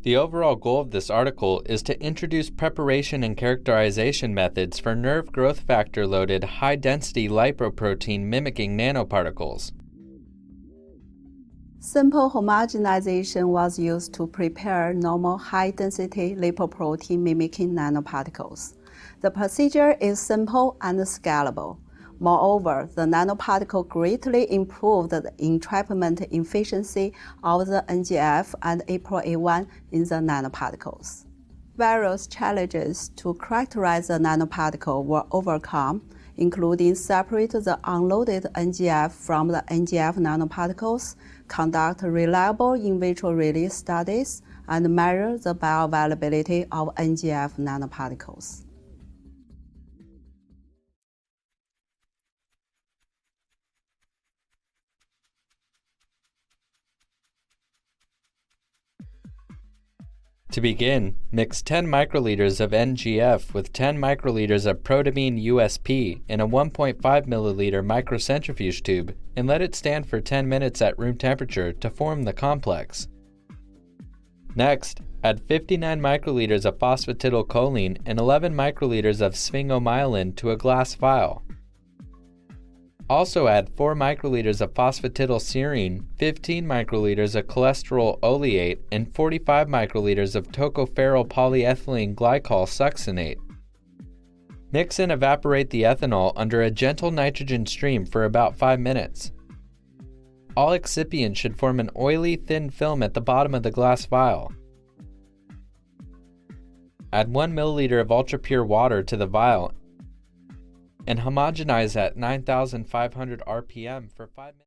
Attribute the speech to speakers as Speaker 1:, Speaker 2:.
Speaker 1: The overall goal of this article is to introduce preparation and characterization methods for nerve growth factor-loaded high-density lipoprotein-mimicking nanoparticles.
Speaker 2: Simple homogenization was used to prepare normal high-density lipoprotein-mimicking nanoparticles. The procedure is simple and scalable. Moreover, the nanoparticle greatly improved the entrapment efficiency of the NGF and ApoA1 in the nanoparticles. Various challenges to characterize the nanoparticle were overcome, including separate the unloaded NGF from the NGF nanoparticles, conduct reliable in vitro release studies, and measure the bioavailability of NGF nanoparticles.
Speaker 1: To begin, mix 10 microliters of NGF with 10 microliters of protamine USP in a 1.5 milliliter microcentrifuge tube and let it stand for 10 minutes at room temperature to form the complex. Next, add 59 microliters of phosphatidylcholine and 11 microliters of sphingomyelin to a glass vial. Also add 4 microliters of phosphatidylserine, 15 microliters of cholesterol oleate, and 45 microliters of tocopherol polyethylene glycol succinate. Mix and evaporate the ethanol under a gentle nitrogen stream for about 5 minutes. All excipients should form an oily, thin film at the bottom of the glass vial. Add 1 milliliter of ultra-pure water to the vial and homogenize at 9,500 RPM for 5 minutes.